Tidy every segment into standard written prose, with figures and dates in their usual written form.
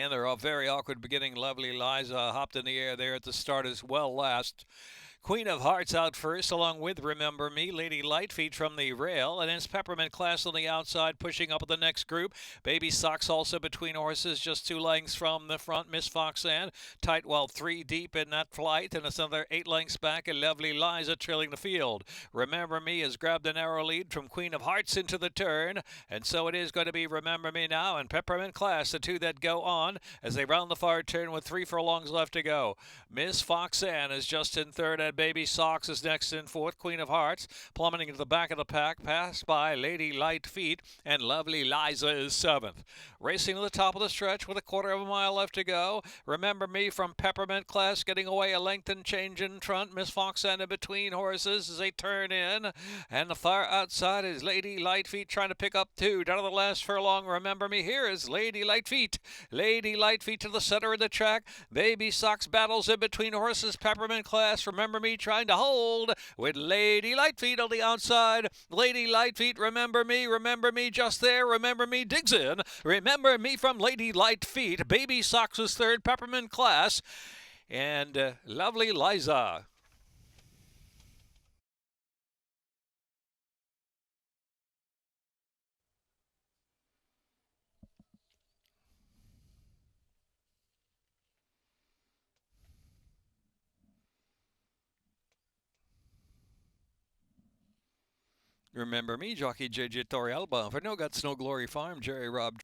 And they're a very awkward beginning. Lovely Liza hopped in the air there at the start as well last. Queen of Hearts out first, along with Remember Me, Lady Lightfeet from the rail, and it's Peppermint Class on the outside, pushing up the next group. Baby Socks also between horses, just 2 lengths from the front. Miss Foxanne, tight well 3 deep in that flight, and it's another 8 lengths back, and Lovely Liza trailing the field. Remember Me has grabbed a narrow lead from Queen of Hearts into the turn, and so it is going to be Remember Me now and Peppermint Class, the two that go on as they round the far turn with 3 furlongs left to go. Miss Foxanne is just in third, and Baby Socks is next in fourth. Queen of Hearts plummeting into the back of the pack, passed by Lady Light Feet, and Lovely Liza is seventh. Racing to the top of the stretch with a quarter of a mile left to go. Remember Me from Peppermint Class getting away a length and change in front. Miss Foxanne in between horses as they turn in, and the far outside is Lady Light Feet trying to pick up 2. Down to the last furlong, Remember Me. Here is Lady Light Feet. Lady Light Feet to the center of the track. Baby Socks battles in between horses. Peppermint Class, Remember Me trying to hold with Lady Lightfeet on the outside. Lady Lightfeet, Remember Me just there. Remember Me digs in. Remember Me from Lady Lightfeet. Baby Socks is third. Peppermint Class and Lovely Liza. Remember Me, jockey JJ Torrealba. For No Guts, No Glory Farm, Jerry Robb.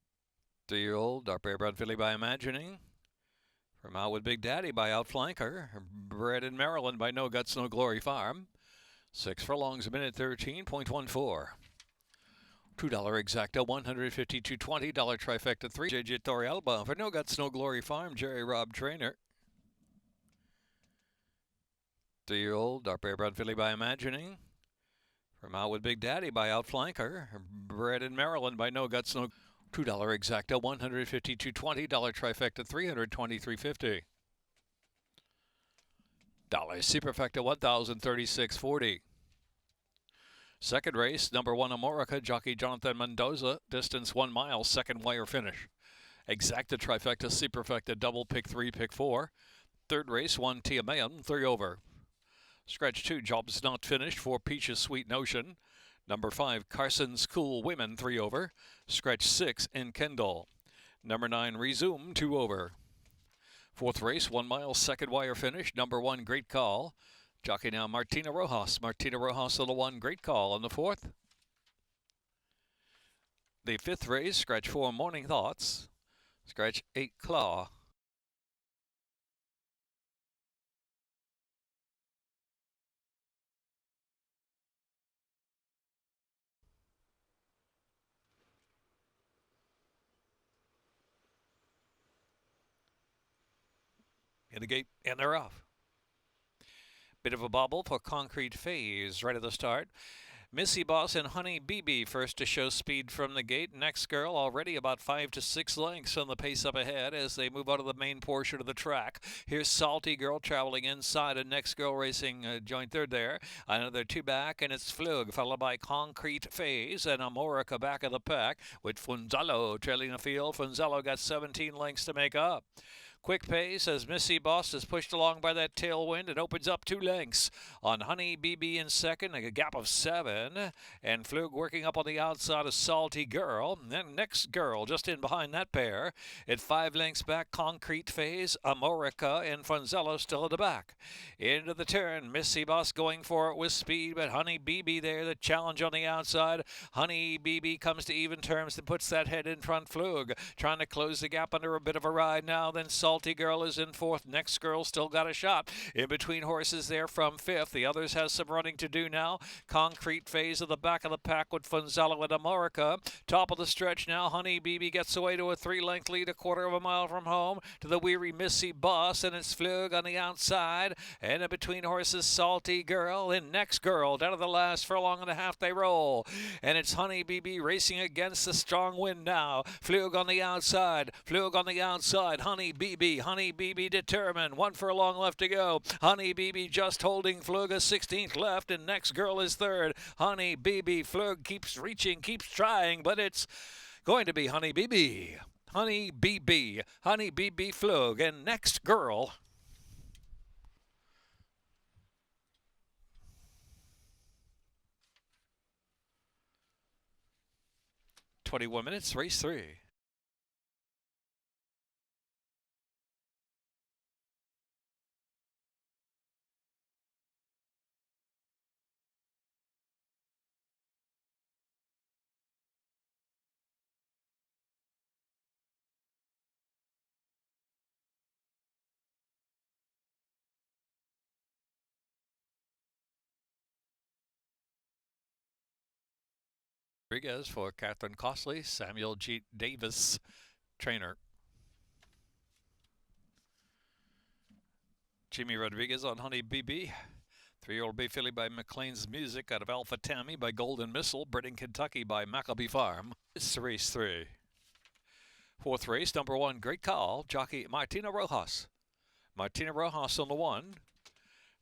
2-year-old, Dark Bear Bred Filly by Imagining. From Out with Big Daddy by Outflanker. Bred in Maryland by No Guts, No Glory Farm. 6 furlongs, a minute 13.14. $2 exacta, $152.20 trifecta 3. JJ Torrealba. For No Guts, No Glory Farm, Jerry Robb Trainer. 2-year-old, Dark Bear Bred Filly by Imagining. From Out with Big Daddy by Outflanker. Bred in Maryland by No Guts, No. $2 exacta, $152.20 trifecta, $323.50. Superfecta, $1,036.40. Second race, number 1 Amorica, jockey Jonathan Mendoza, distance 1 mile, second wire finish. Exacta trifecta, superfecta, double, pick 3, pick 4. Third race, 1 Tiamayan, 3 over. Scratch 2, Jobs Not Finished, 4 Peaches Sweet Notion. Number 5, Carson's Cool Women, 3 over. Scratch 6, in Kendall. Number 9, Resume, 2 over. Fourth race, 1 mile, second wire finish. Number 1, Great Call. Jockey now, Martina Rojas. Martina Rojas on the 1, Great Call on the 4th. The 5th race, scratch 4, Morning Thoughts. Scratch 8, Claw. In the gate, and they're off. Bit of a bobble for Concrete Phase right at the start. Missy Boss and Honey BB first to show speed from the gate. Next Girl already about 5 to 6 lengths on the pace up ahead as they move out of the main portion of the track. Here's Salty Girl traveling inside, and Next Girl racing joint third there. Another 2 back, and it's Flug, followed by Concrete Phase and Amorica back of the pack with Funzalo trailing the field. Funzalo got 17 lengths to make up. Quick pace as Missy Boss is pushed along by that tailwind. It opens up 2 lengths on Honey BB in second, a gap of 7. And Flug working up on the outside of Salty Girl. And then Next Girl just in behind that pair. At 5 lengths back, Concrete Phase, Amorica, and Funzello still at the back. Into the turn, Missy Boss going for it with speed, but Honey BB there, the challenge on the outside. Honey BB comes to even terms and puts that head in front. Flug trying to close the gap under a bit of a ride now. Then Salty Girl is in fourth. Next Girl still got a shot. In between horses there from fifth. The others has some running to do now. Concrete Phase of the back of the pack with Funzalo and Amorica. Top of the stretch now. Honey BB gets away to a 3-length lead, a quarter of a mile from home to the weary Missy Boss, and it's Flug on the outside. And in between horses, Salty Girl and Next Girl. Down to the last furlong and a half they roll. And it's Honey BB racing against the strong wind now. Flug on the outside. Flug on the outside. Honey BB determined. 1 furlong left to go. Honey BB just holding Flug, a 16th left, and Next Girl is third. Honey BB, Flug keeps reaching, keeps trying, but it's going to be Honey BB. Honey BB. Honey BB Flug. And next girl. "21 minutes, race 3. Rodriguez for Catherine Costley. Samuel G. Davis, trainer. Jimmy Rodriguez on Honey BB. 3-year-old bay filly by McLean's Music out of Alpha Tammy by Golden Missile. Bred in Kentucky by Maccabee Farm. It's race 3. Fourth race, number 1, Great Call, jockey Martina Rojas. Martina Rojas on the 1.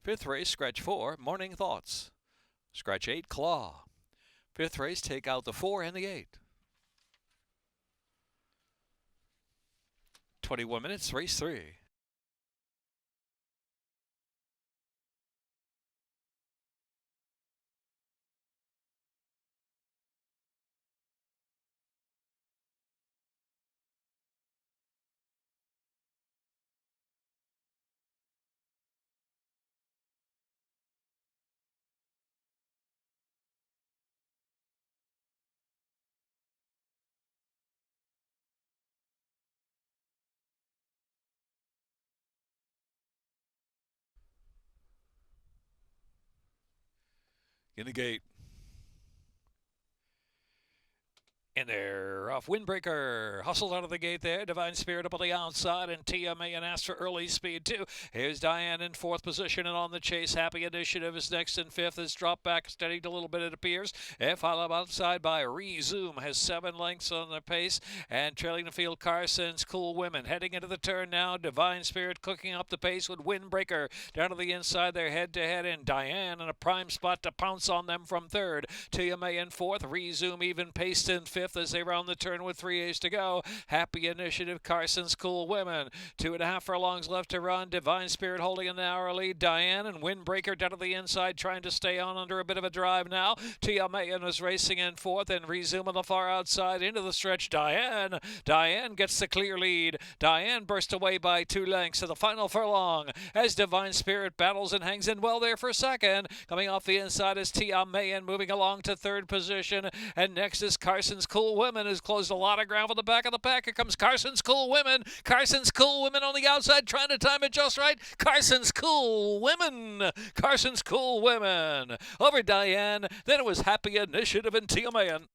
Fifth race, scratch 4, Morning Thoughts. Scratch 8, Claw. Fifth race, take out the 4 and the 8. 21 minutes, race 3. In the gate. And they're off. Windbreaker hustled out of the gate there. Divine Spirit up on the outside, and TMA and asked for early speed too. Here's Diane in 4th position and on the chase. Happy Initiative is next in 5th. Has dropped back, steadied a little bit, it appears. And followed outside by Rezoom. Has 7 lengths on the pace. And trailing the field, Carson's Cool Women. Heading into the turn now. Divine Spirit cooking up the pace with Windbreaker. Down to the inside, they're head-to-head, and Diane in a prime spot to pounce on them from 3rd. TMA in 4th. Rezoom even paced in 5th. As they round the turn with 3 A's to go. Happy Initiative, Carson's Cool Women. 2.5 furlongs left to run. Divine Spirit holding an hour lead. Diane and Windbreaker down to the inside, trying to stay on under a bit of a drive now. TMA was racing in 4th, and Resume on the far outside into the stretch. Diane gets the clear lead. Diane burst away by 2 lengths to the final furlong as Divine Spirit battles and hangs in well there for 2nd. Coming off the inside is TMA and moving along to 3rd position. And next is Carson's Cool Women, has closed a lot of ground for the back of the pack. Here comes Carson's Cool Women. Carson's Cool Women on the outside, trying to time it just right. Carson's Cool Women. Carson's Cool Women. Over Diane. Then it was Happy Initiative and TMA.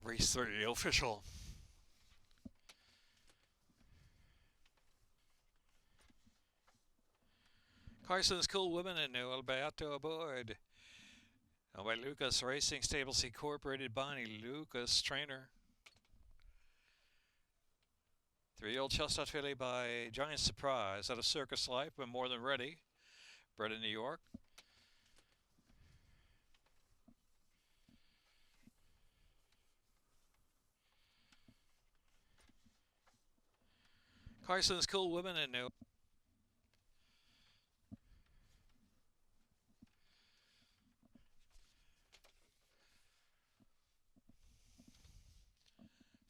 Race 3 official. Carson's Cool Women and Noel Beato aboard. By Lucas Racing Stables Incorporated, Bonnie Lucas, trainer. 3-year-old Chestnut filly by Giant Surprise out of Circus Life, but more than ready. Bred in New York. Carson's Cool Women and Noel.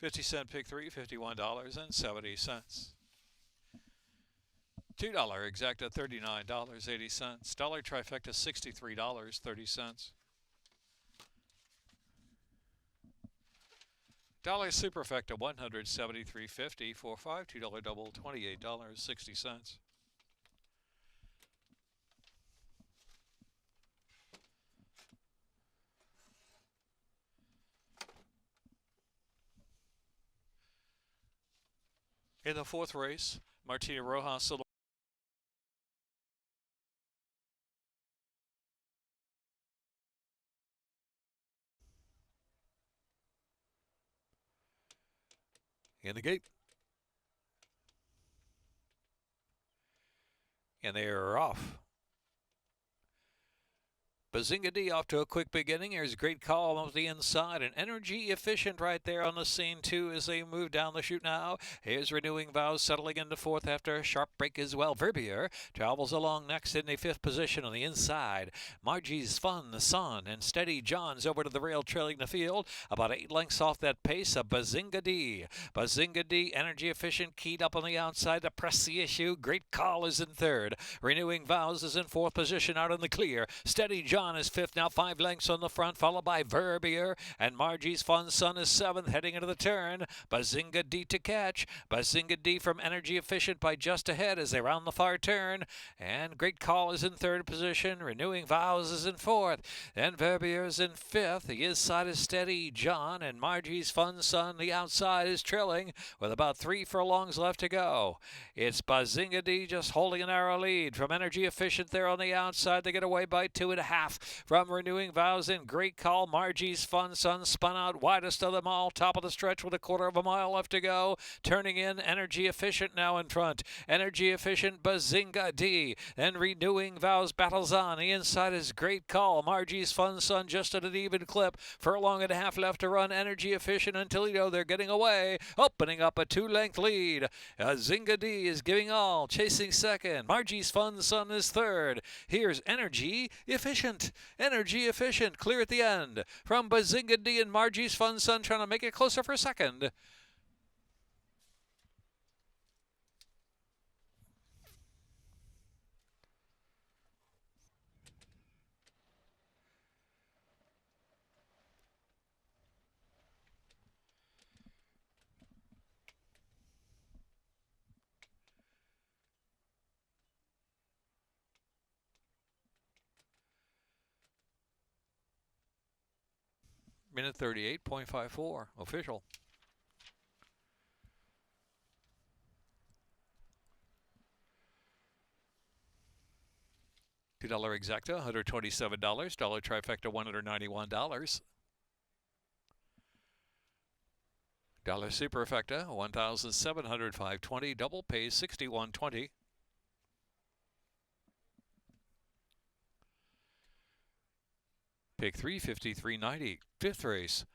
$50 pick 3, $51.70. $2 exacta, $39.80. Dollar trifecta, $63.30. Dollar superfecta, $173.50. 4-5, $2 double, $28.60. In the 4th race, Martina Rojas In the gate. And they're off. Bazinga D off to a quick beginning. Here's great call off the inside and energy efficient right there on the scene too as they move down the chute now. Here's Renewing Vows settling into fourth after a sharp break as well. Verbier travels along next in the fifth position on the inside. Margie's Fun, the Sun, and Steady John's over to the rail trailing the field. About 8 lengths off that pace of Bazinga D. Bazinga D, energy efficient, keyed up on the outside to press the issue. Great call is in third. Renewing Vows is in fourth position out in the clear. Steady John is fifth, now 5 lengths on the front, followed by Verbier, and Margie's Fun Sun is seventh, heading into the turn. Bazinga D to catch. Bazinga D from Energy Efficient by just ahead as they round the far turn, and Great Call is in third position. Renewing Vows is in fourth, and Verbier is in fifth. The inside is Steady John, and Margie's Fun Sun, the outside, is trailing with about 3 furlongs left to go. It's Bazinga D just holding a narrow lead from Energy Efficient there on the outside. They get away by 2.5 from Renewing Vows in Great Call. Margie's Fun Sun spun out widest of them all, top of the stretch with 1/4 of a mile left to go. Turning in, Energy Efficient now in front. Energy Efficient, Bazinga D. Then Renewing Vows battles on. The inside is Great Call. Margie's Fun Sun just at an even clip. Furlong and a half left to run. Energy Efficient and Toledo, they're getting away. Opening up a 2-length lead. Bazinga D is giving all, chasing second. Margie's Fun Sun is third. Here's Energy Efficient. Energy Efficient, clear at the end. From Bazinga D and Margie's Fun Sun trying to make it closer for second. Minute 38.54, official. $2 exacta, $127. Dollar trifecta, $191. Dollar superfecta, $1,705.20. Double pays $61.20. Pick 3, $53.90. Fifth race.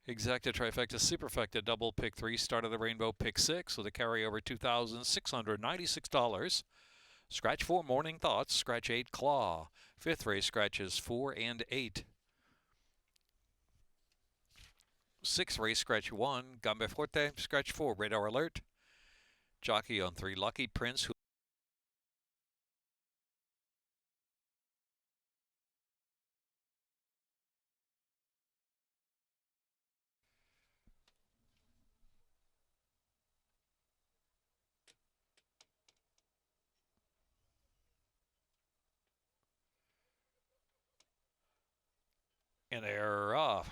Exacta, trifecta, superfecta, double pick 3, start of the rainbow, pick 6 with a carryover $2,696. Scratch 4, Morning Thoughts. Scratch 8, Claw. Fifth race scratches 4 and 8. Sixth race scratch 1, Gambe Forte. Scratch 4, Radar Alert. Jockey on 3, Lucky Prince. And they're off.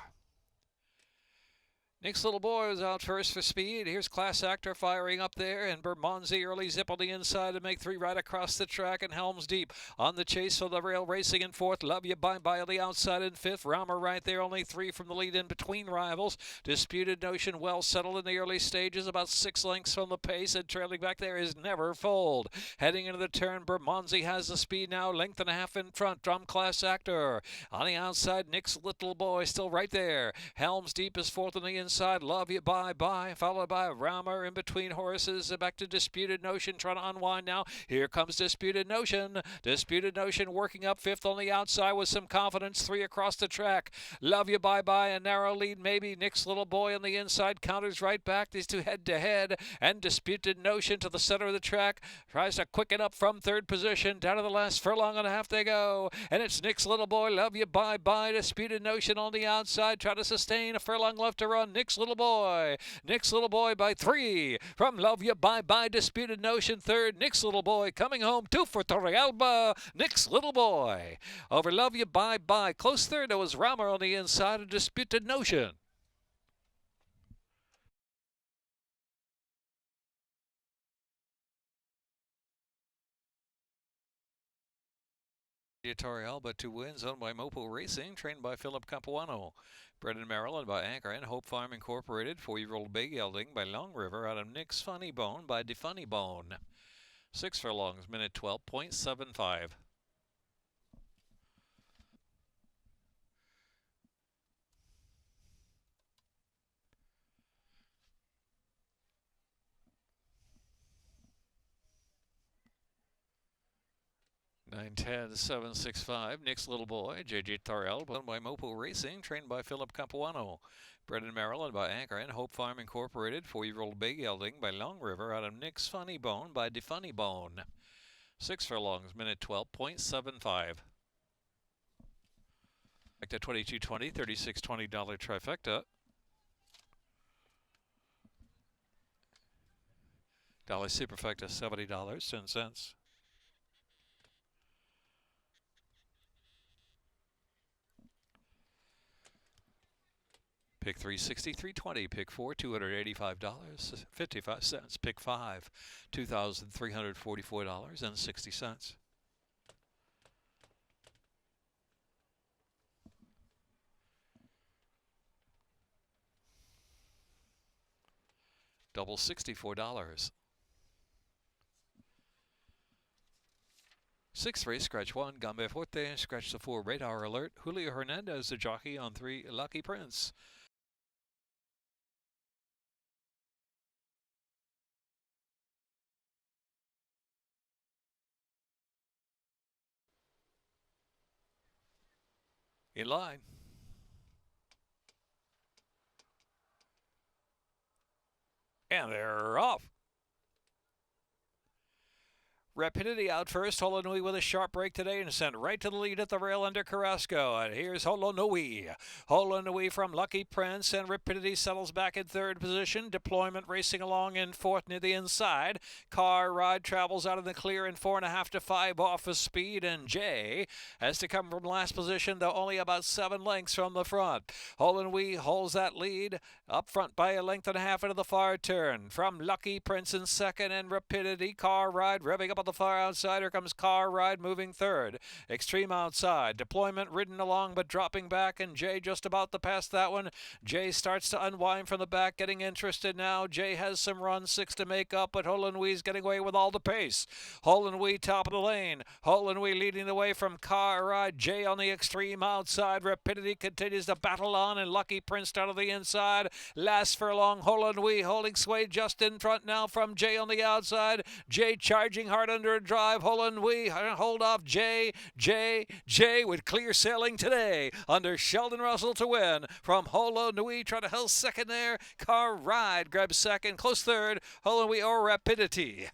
Nick's Little Boy was out first for speed. Here's Class Actor firing up there, and Bermondsey early zip on the inside to make 3 right across the track, and Helms Deep on the chase for the rail, racing in fourth. Love You Bye Bye on the outside in fifth. Raumer right there, only 3 from the lead in between rivals. Disputed Notion well settled in the early stages, about 6 lengths from the pace, and trailing back there is Never Fold. Heading into the turn, Bermondsey has the speed now, length and a half in front. Drum Class Actor on the outside. Nick's Little Boy still right there. Helms Deep is fourth on the inside. Love You Bye Bye, followed by Raumer in between horses. Back to Disputed Notion, trying to unwind now. Here comes Disputed Notion. Disputed Notion working up fifth on the outside with some confidence. 3 across the track. Love You Bye Bye, a narrow lead maybe. Nick's Little Boy on the inside counters right back. These two head to head, and Disputed Notion to the center of the track tries to quicken up from third position. Down to the last furlong and a half they go, and it's Nick's Little Boy. Love You Bye Bye. Disputed Notion on the outside, try to sustain. A furlong left to run. Nick's Little Boy. Nick's Little Boy by 3 from Love You Bye Bye. Disputed Notion third. Nick's Little Boy coming home 2 for Torrealba. Nick's Little Boy over Love You Bye Bye. Close third, there was Raumer on the inside of Disputed Notion. Tauriel, but 2 wins, owned by Mopo Racing, trained by Philip Capuano. Bred in Maryland by Anchor and Hope Farm Incorporated. 4-year-old big gelding by Long River out of Nick's Funny Bone by DeFunny Bone. 6 furlongs, minute 12.75. Nine, 10, 7, 6, 5. Nick's Little Boy, J.J. Tauriel, owned by Mopo Racing, trained by Philip Capuano. Bred in Maryland by Anchor and Hope Farm Incorporated. 4-year-old big gelding by Long River out of Nick's Funny Bone by DeFunny Bone. 6 furlongs, minute 12.75. Back to $22.20, $36.20 trifecta. Dollar Superfecta, $70.10. Pick 3, $63.20. Pick 4, $285.55. Pick 5, $2,344.60. Double $64. 6 race, scratch 1, Gambe Forte, scratch the 4, Radar Alert, Julio Hernandez, the jockey on 3, Lucky Prince. In line. And they're off. Rapidity out first. Holonui with a sharp break today and sent right to the lead at the rail under Carrasco. And here's Holonui. Holonui from Lucky Prince, and Rapidity settles back in 3rd position. Deployment racing along in 4th near the inside. Car Ride travels out in the clear in 4.5 to 5 off of speed. And Jay has to come from last position, though only about 7 lengths from the front. Holonui holds that lead up front by a length and a half into the far turn. From Lucky Prince in 2nd, and Rapidity. Car Ride revving up on the far outside. Here comes Car Ride moving 3rd. Extreme outside. Deployment ridden along but dropping back, and Jay just about to pass that one. Jay starts to unwind from the back, getting interested now. Jay has some runs, 6 to make up, but Holenwee's getting away with all the pace. Holenwee top of the lane. Holenwee leading the way from Car Ride. Jay on the extreme outside. Rapidity continues to battle on, and Lucky Prince down to the inside. Last furlong, Holenwee holding sway just in front now from Jay on the outside. Jay charging hard under a drive. Holenwee hold off Jay with clear sailing today under Sheldon Russell to win. From Holenwee trying to hold 2nd there. Car Ride grabs 2nd, close 3rd. Holenwee or Rapidity.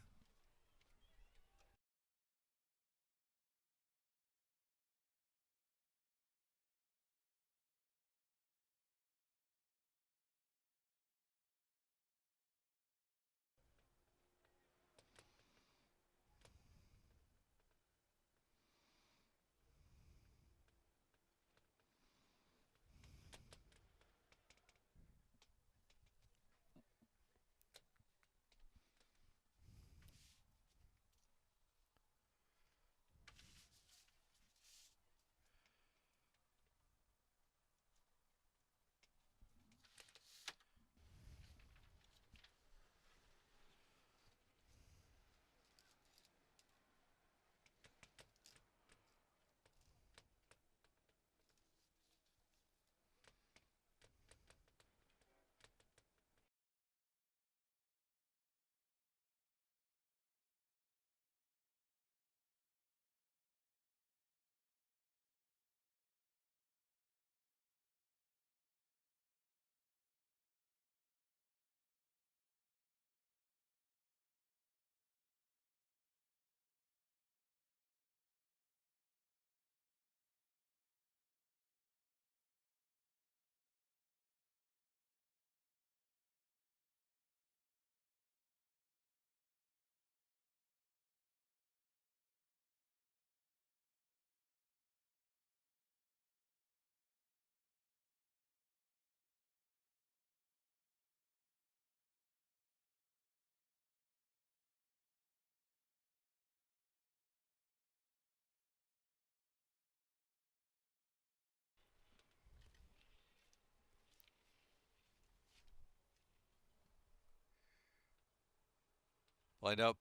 Lined up.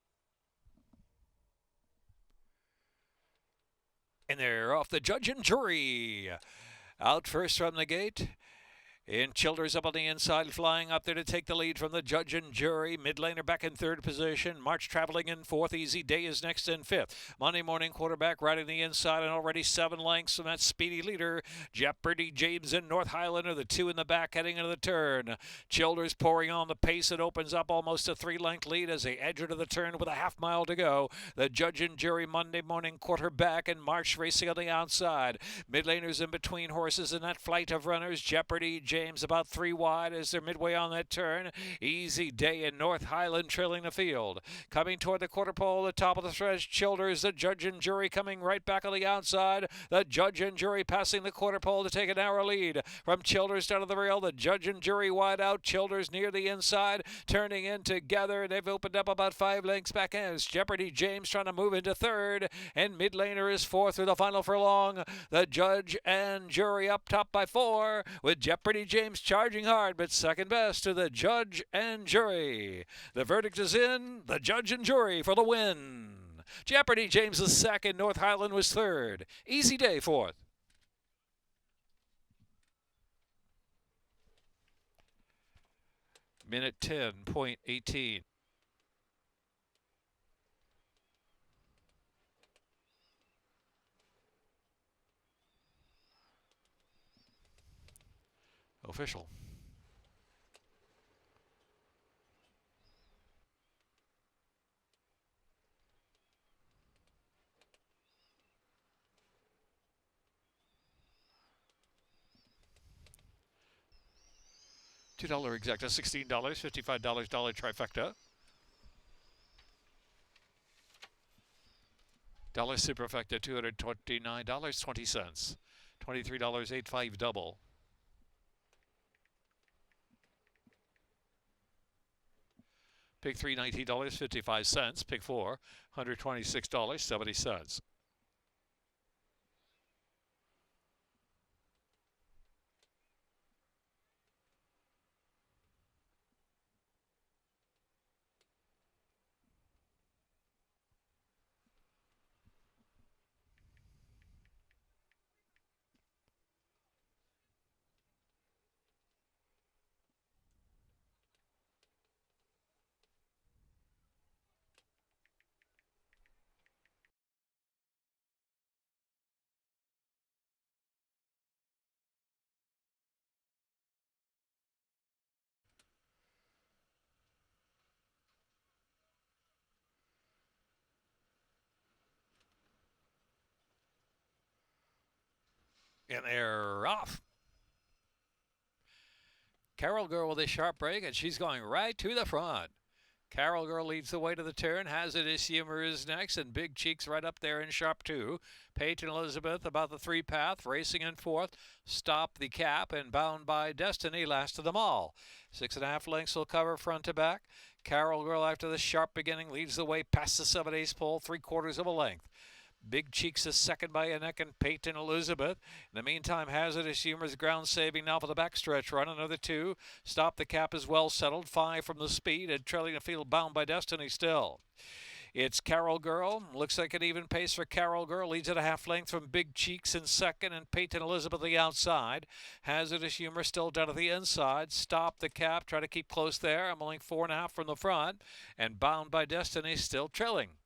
And they're off the judge and jury. Out first from the gate. And Childers up on the inside, flying up there to take the lead from the judge and jury. Mid laner back in third position. March traveling in fourth. Easy Day is next in fifth. Monday Morning Quarterback riding the inside and already 7 lengths from that speedy leader. Jeopardy James and North Highland are the 2 in the back heading into the turn. Childers pouring on the pace. It opens up almost a 3-length lead as they edge into the turn with a half mile to go. The judge and jury Monday Morning Quarterback and March racing on the outside. Mid laners in between horses in that flight of runners. Jeopardy James about 3 wide as they're midway on that turn. Easy Day and North Highland trailing the field. Coming toward the quarter pole, the top of the stretch, Childers, the judge and jury coming right back on the outside. The judge and jury passing the quarter pole to take a narrow lead. From Childers down to the rail, the judge and jury wide out. Childers near the inside, turning in together. They've opened up about 5 lengths back as Jeopardy James trying to move into third. And mid laner is fourth through the final furlong. The judge and jury up top by 4 with Jeopardy James charging hard, but second best to the judge and jury. The verdict is in. The judge and jury for the win. Jeopardy James was second. North Highland was third. Easy Day fourth. Minute 10.18. Official. $2 exacta, $16, $55 dollar trifecta. Dollar superfecta, $229.20. $23.85 double. Pick 3, $19.55. Pick 4, $126.70. And they're off. Carol Girl with a sharp break, and she's going right to the front. Carol Girl leads the way to the turn. Hazardous Humor is next, and Big Cheeks right up there in sharp 2. Peyton Elizabeth about the 3 path, racing in fourth. Stop the Cap and Bound by Destiny last of them all. 6.5 lengths will cover front to back. Carol Girl after the sharp beginning leads the way past the 7/8 pole, 3/4 of a length. Big Cheeks is second by a neck and Peyton Elizabeth. In the meantime, Hazardous Humor's ground saving now for the backstretch run. Another 2. Stop the Cap is well settled. 5 from the speed and trailing the field Bound by Destiny still. It's Carol Girl. Looks like an even pace for Carol Girl. Leads at a half length from Big Cheeks in second and Peyton Elizabeth the outside. Hazardous Humor still down at the inside. Stop the Cap. Try to keep close there. I'm only 4.5 from the front. And Bound by Destiny still trailing.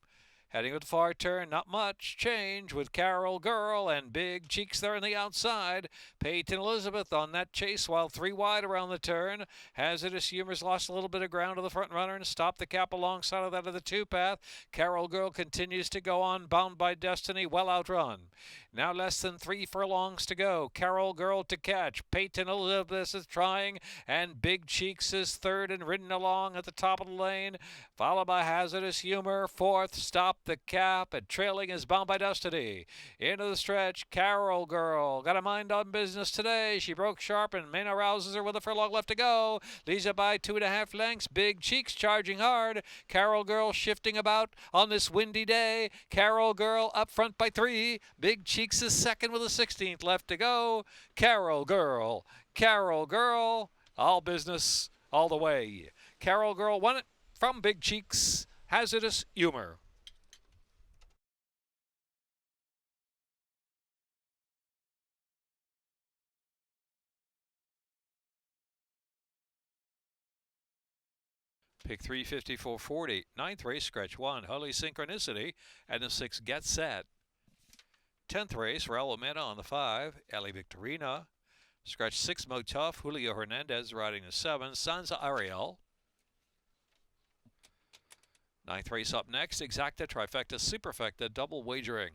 Heading with the far turn, not much change with Carol Girl and Big Cheeks there on the outside. Peyton Elizabeth on that chase while 3 wide around the turn. Hazardous Humor's lost a little bit of ground to the front runner and stopped the Cap alongside of that of the 2 path. Carol Girl continues to go on, Bound by Destiny, well outrun. Now less than 3 furlongs to go. Carol Girl to catch. Peyton Elizabeth is trying, and Big Cheeks is third and ridden along at the top of the lane, followed by Hazardous Humor, fourth. Stop the Cap, and trailing is Bound by Destiny. Into the stretch, Carol Girl got a mind on business today. She broke sharp, and Mena rouses her with a furlong left to go. Leads it by 2.5 lengths. Big Cheeks charging hard. Carol Girl shifting about on this windy day. Carol Girl up front by 3. Big Cheeks is second with a 16th left to go. Carol Girl, all business all the way. Carol Girl won it from Big Cheeks. Hazardous humor. Pick 354.40. Ninth race, scratch 1. Holy Synchronicity. And the 6, Get Set. 10th race, Raul Mena on the 5. Ellie Victorina. Scratch 6, Motoff. Julio Hernandez riding the 7. Sans Ariel. 9th race up next. Exacta, Trifecta, Superfecta, double wagering.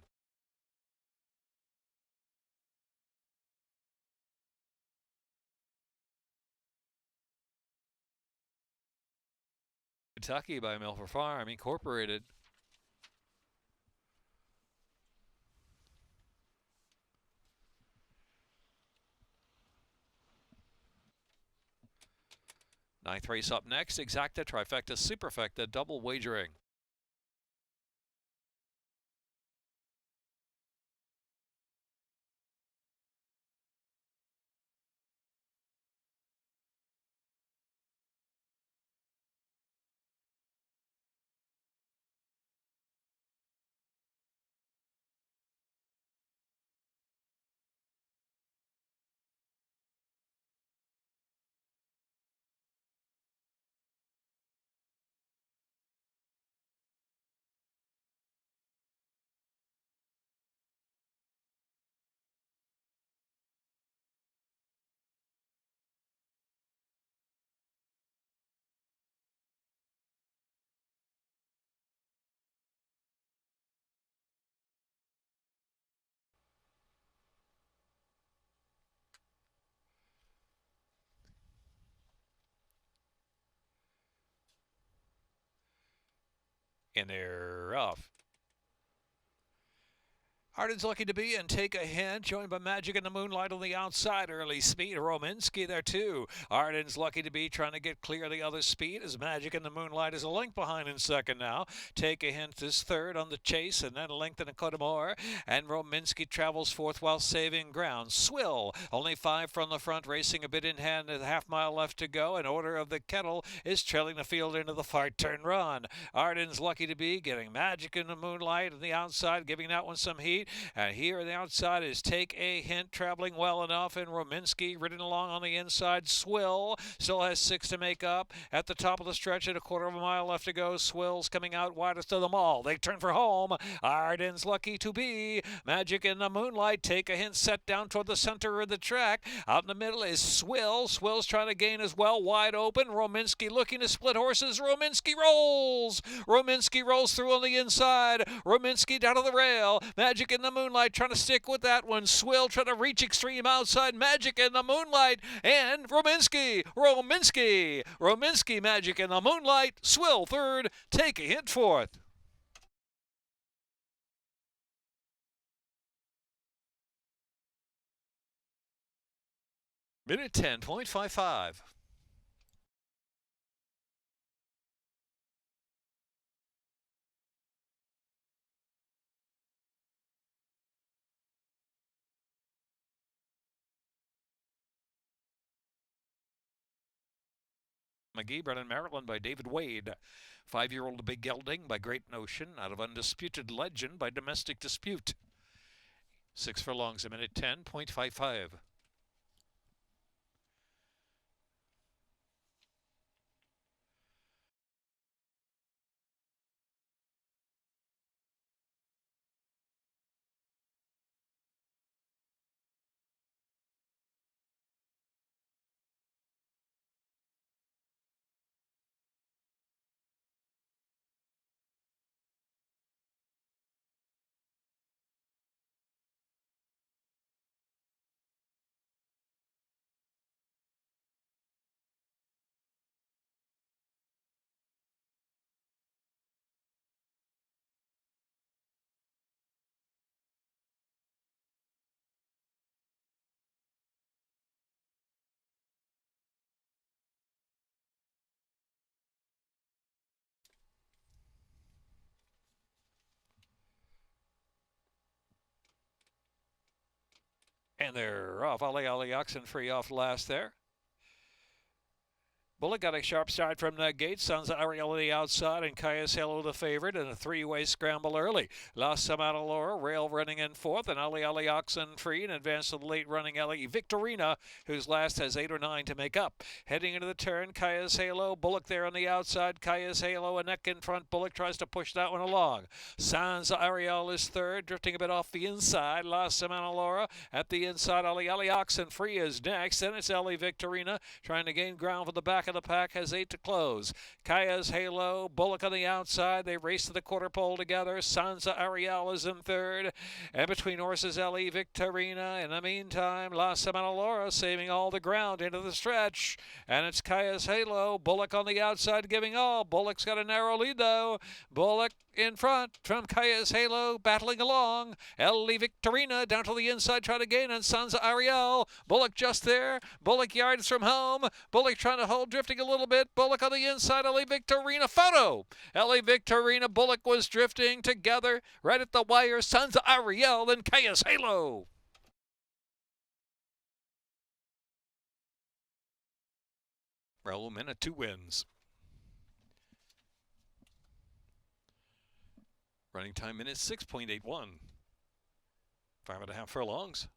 Kentucky by Milford Farm Incorporated. Ninth race up next. Exacta, Trifecta, Superfecta, double wagering. And they're off. Arden's lucky to be and take a hint, joined by Magic in the Moonlight on the outside. Early speed, Rominski there too. Arden's lucky to be trying to get clear of the other speed as Magic in the Moonlight is a length behind in second now. Take a hint is third on the chase and then a length and a quarter more. And Rominski travels fourth while saving ground. Swill, only 5 from the front, racing a bit in hand, a half mile left to go. And Order of the Kettle is trailing the field into the far turn run. Arden's lucky to be getting Magic in the Moonlight on the outside, giving that one some heat. And here on the outside is Take a Hint, traveling well enough, and Rominski ridden along on the inside. Swill still has 6 to make up. At the top of the stretch at a quarter of a mile left to go. Swill's coming out widest of them all. They turn for home. Arden's lucky to be. Magic in the Moonlight. Take a Hint set down toward the center of the track. Out in the middle is Swill. Swill's trying to gain as well, wide open. Rominski looking to split horses. Rominski rolls. Rominski rolls through on the inside. Rominski down to the rail. Magic in the Moonlight trying to stick with that one. Swill trying to reach extreme outside. Magic in the Moonlight and Rominski. Magic in the Moonlight. Swill third. Take a Hint fourth. Minute 10.55. McGee, Brennan, Maryland by David Wade. 5-year-old Big Gelding by Great Notion. Out of Undisputed Legend by Domestic Dispute. 6 furlongs a minute 10.55. And they're off. Ali Oxenfree off last there. Bullock got a sharp start from the gate. Sons of Ariel on the outside and Caius Halo the favorite in a three-way scramble early. Lost some out of Laurel running in fourth, and Ali Oxen free and advanced to the late running Ellie Victorina, whose last has 8 or 9 to make up. Heading into the turn, Caius Halo, Bullock there on the outside. Caius Halo a neck in front. Bullock tries to push that one along. Sons of Ariel is third, drifting a bit off the inside. Lost some out of Laura at the inside. Ali Oxen free is next. Then it's Ellie Victorina trying to gain ground for the back of the pack, has 8 to close. Kaya's Halo, Bullock on the outside. They race to the quarter pole together. Sansa Ariel is in third. And between horses, Ellie Victorina. In the meantime, La Semana Laura saving all the ground into the stretch. And it's Kaya's Halo, Bullock on the outside giving all. Bullock's got a narrow lead though. Bullock in front from Kaya's Halo, battling along. Ellie Victorina down to the inside, trying to gain on Sansa Ariel. Bullock just there. Bullock yards from home. Bullock trying to hold, drifting a little bit. Bullock on the inside. Ellie Victorina photo. Ellie Victorina, Bullock was drifting together right at the wire. Sansa Ariel, then Kaya's Halo. Raul Minute 2 wins. Running time minutes 6.81. 5.5 furlongs.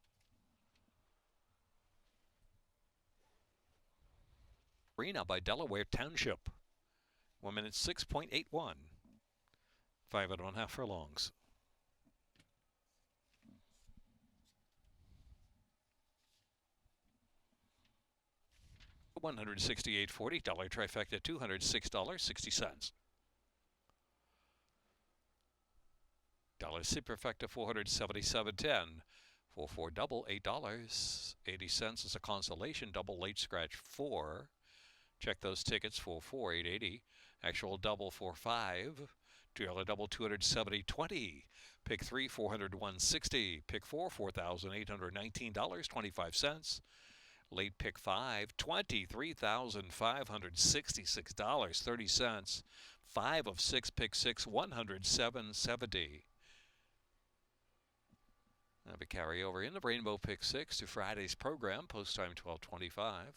Arena by Delaware Township. 1 minute 6.81. 5.5 furlongs. $168.40 trifecta, $206.60. Dollar superfecta, $477.10. 4 double, $8.80 is a consolation double. Late scratch 4. Check those tickets for 4,880. Actual double 4.5. $2 double, $270.20. Pick 3, $401.60. Pick 4, $4,819.25. Late pick 5, $23,566.30. 5 of 6, pick 6, $107.70. That'll be carry over in the Rainbow Pick 6 to Friday's program, post time 12:25.